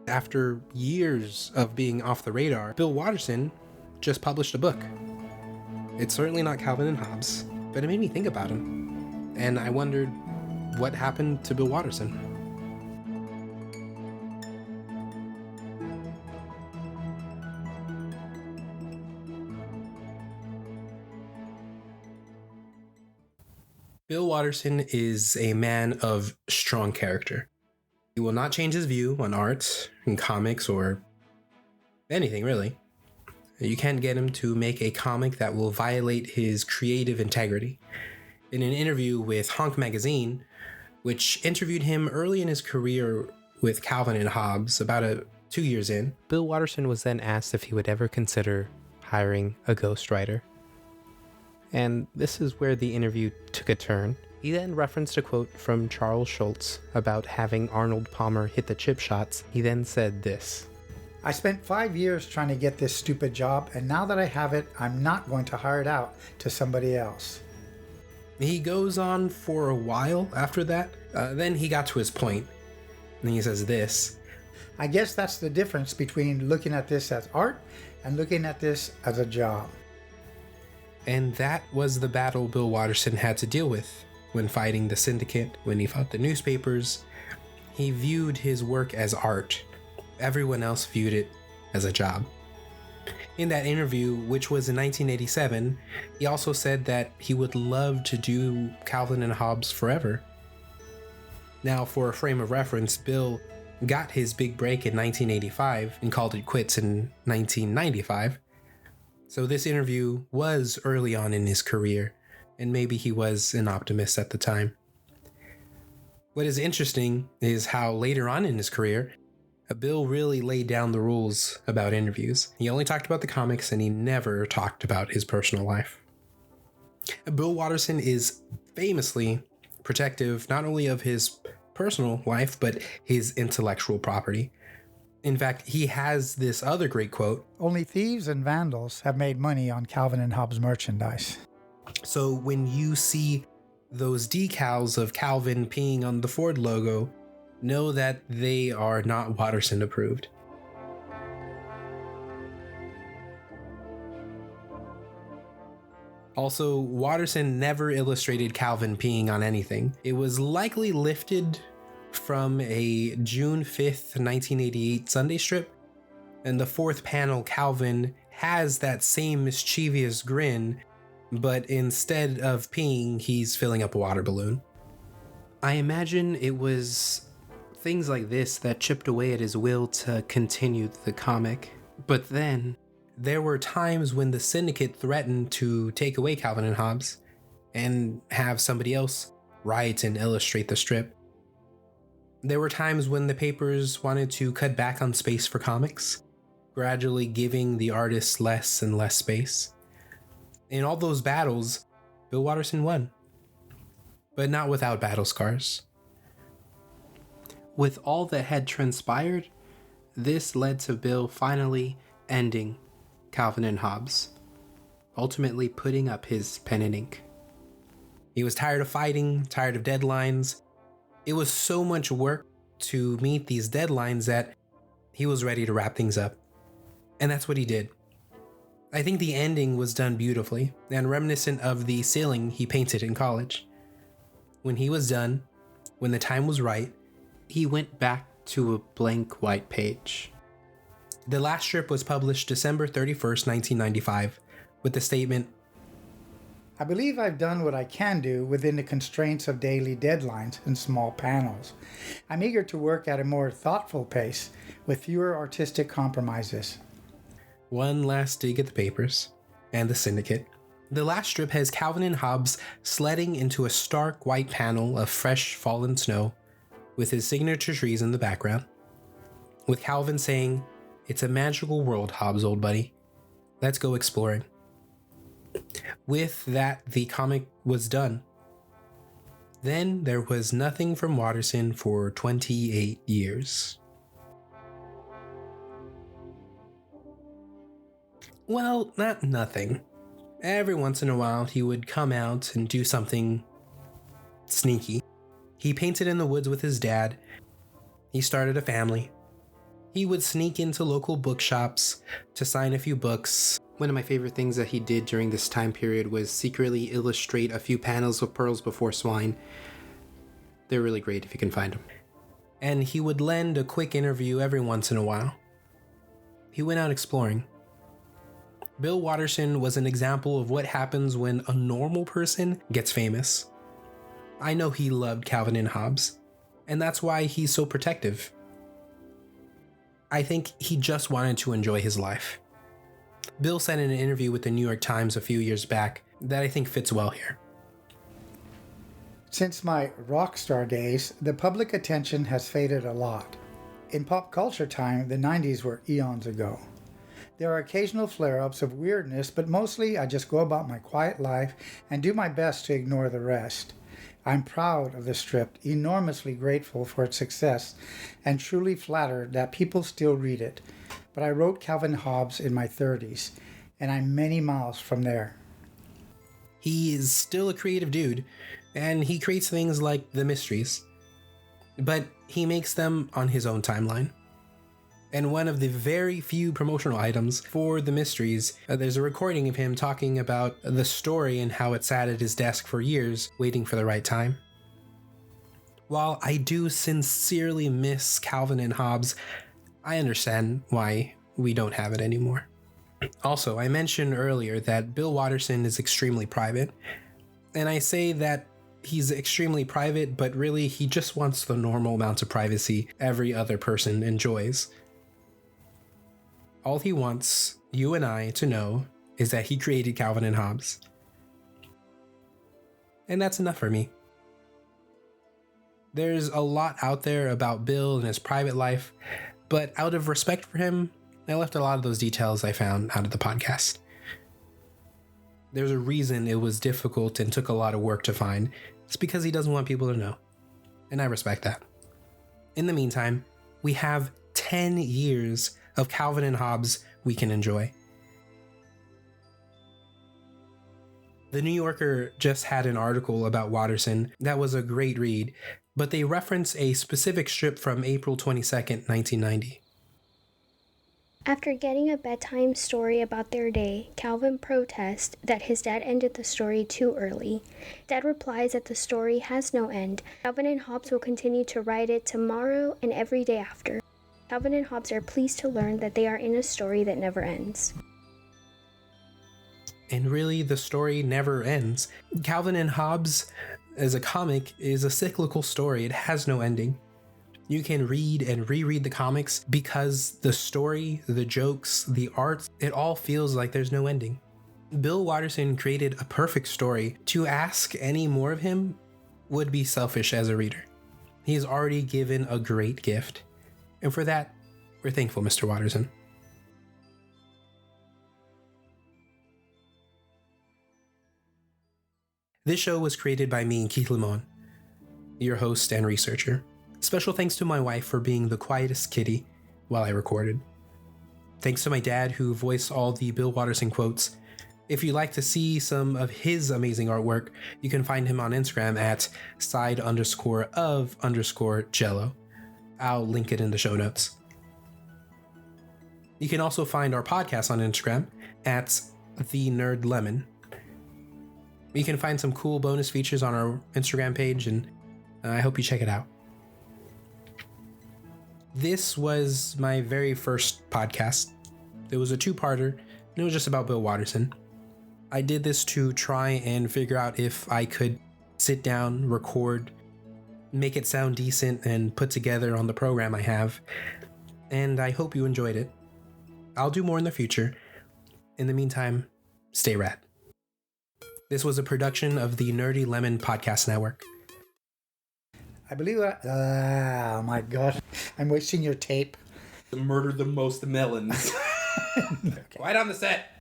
After years of being off the radar, Bill Watterson just published a book. It's certainly not Calvin and Hobbes, but it made me think about him. And I wondered what happened to Bill Watterson. Bill Watterson is a man of strong character. He will not change his view on art and comics or anything, really. You can't get him to make a comic that will violate his creative integrity. In an interview with Honk magazine, which interviewed him early in his career with Calvin and Hobbes, about 2 years in, Bill Watterson was then asked if he would ever consider hiring a ghostwriter. And this is where the interview took a turn. He then referenced a quote from Charles Schulz about having Arnold Palmer hit the chip shots. He then said this: "I spent 5 years trying to get this stupid job, and now that I have it, I'm not going to hire it out to somebody else." He goes on for a while after that. Then he got to his point, and he says this: "I guess that's the difference between looking at this as art and looking at this as a job." And that was the battle Bill Watterson had to deal with when fighting the syndicate, when he fought the newspapers. He viewed his work as art. Everyone else viewed it as a job. In that interview, which was in 1987, he also said that he would love to do Calvin and Hobbes forever. Now, for a frame of reference, Bill got his big break in 1985 and called it quits in 1995. So this interview was early on in his career, and maybe he was an optimist at the time. What is interesting is how later on in his career, Bill really laid down the rules about interviews. He only talked about the comics, and he never talked about his personal life. Bill Watterson is famously protective not only of his personal life, but his intellectual property. In fact, he has this other great quote: "Only thieves and vandals have made money on Calvin and Hobbes merchandise." So when you see those decals of Calvin peeing on the Ford logo, know that they are not Watterson approved. Also, Watterson never illustrated Calvin peeing on anything. It was likely lifted from a June 5th, 1988 Sunday strip, and the fourth panel, Calvin has that same mischievous grin, but instead of peeing, he's filling up a water balloon. I imagine it was things like this that chipped away at his will to continue the comic. But then, there were times when the syndicate threatened to take away Calvin and Hobbes and have somebody else write and illustrate the strip. There were times when the papers wanted to cut back on space for comics, gradually giving the artists less and less space. In all those battles, Bill Watterson won, but not without battle scars. With all that had transpired, this led to Bill finally ending Calvin and Hobbes, ultimately putting up his pen and ink. He was tired of fighting, tired of deadlines. It was so much work to meet these deadlines that he was ready to wrap things up. And that's what he did. I think the ending was done beautifully and reminiscent of the ceiling he painted in college. When he was done, when the time was right, he went back to a blank white page. The last strip was published December 31st, 1995, with the statement, "I believe I've done what I can do within the constraints of daily deadlines and small panels. I'm eager to work at a more thoughtful pace with fewer artistic compromises." One last dig at the papers and the syndicate. The last strip has Calvin and Hobbes sledding into a stark white panel of fresh fallen snow with his signature trees in the background, with Calvin saying, "It's a magical world, Hobbes, old buddy. Let's go exploring." With that, the comic was done. Then there was nothing from Watterson for 28 years. Well, not nothing. Every once in a while, he would come out and do something sneaky. He painted in the woods with his dad. He started a family. He would sneak into local bookshops to sign a few books. One of my favorite things that he did during this time period was secretly illustrate a few panels of Pearls Before Swine. They're really great if you can find them. And he would lend a quick interview every once in a while. He went out exploring. Bill Watterson was an example of what happens when a normal person gets famous. I know he loved Calvin and Hobbes, and that's why he's so protective. I think he just wanted to enjoy his life. Bill said in an interview with the New York Times a few years back that I think fits well here. Since my rock star days, the public attention has faded a lot. In pop culture time, the 90s were eons ago. There are occasional flare-ups of weirdness, but mostly I just go about my quiet life and do my best to ignore the rest. I'm proud of the strip, enormously grateful for its success, and truly flattered that people still read it. But I wrote Calvin Hobbes in my 30s, and I'm many miles from there. He is still a creative dude, and he creates things like the mysteries. But he makes them on his own timeline. And one of the very few promotional items for the mysteries, there's a recording of him talking about the story and how it sat at his desk for years, waiting for the right time. While I do sincerely miss Calvin and Hobbes, I understand why we don't have it anymore. Also, I mentioned earlier that Bill Watterson is extremely private, and I say that he's extremely private, but really he just wants the normal amount of privacy every other person enjoys. All he wants you and I to know is that he created Calvin and Hobbes. And that's enough for me. There's a lot out there about Bill and his private life, but out of respect for him, I left a lot of those details I found out of the podcast. There's a reason it was difficult and took a lot of work to find. It's because he doesn't want people to know. And I respect that. In the meantime, we have 10 years of Calvin and Hobbes we can enjoy. The New Yorker just had an article about Watterson that was a great read, but they reference a specific strip from April 22nd, 1990. After getting a bedtime story about their day, Calvin protests that his dad ended the story too early. Dad replies that the story has no end. Calvin and Hobbes will continue to write it tomorrow and every day after. Calvin and Hobbes are pleased to learn that they are in a story that never ends. And really, the story never ends. Calvin and Hobbes, as a comic, is a cyclical story. It has no ending. You can read and reread the comics because the story, the jokes, the art, it all feels like there's no ending. Bill Watterson created a perfect story. To ask any more of him would be selfish as a reader. He's already given a great gift. And for that, we're thankful, Mr. Watterson. This show was created by me, Keith Limon, your host and researcher. Special thanks to my wife for being the quietest kitty while I recorded. Thanks to my dad who voiced all the Bill Watterson quotes. If you'd like to see some of his amazing artwork, you can find him on Instagram at side_of_jello. I'll link it in the show notes. You can also find our podcast on Instagram at The Nerd Lemon. You can find some cool bonus features on our Instagram page, and I hope you check it out. This was my very first podcast. It was a two-parter, and it was just about Bill Watterson. I did this to try and figure out if I could sit down, record, make it sound decent, and put together on the program I have. And I hope you enjoyed it. I'll do more in the future. In the meantime, stay rad. This was a production of the Nerdy Lemon Podcast Network. I believe oh my god, I'm wasting your tape. Murder the most melons. Okay. Right on the set.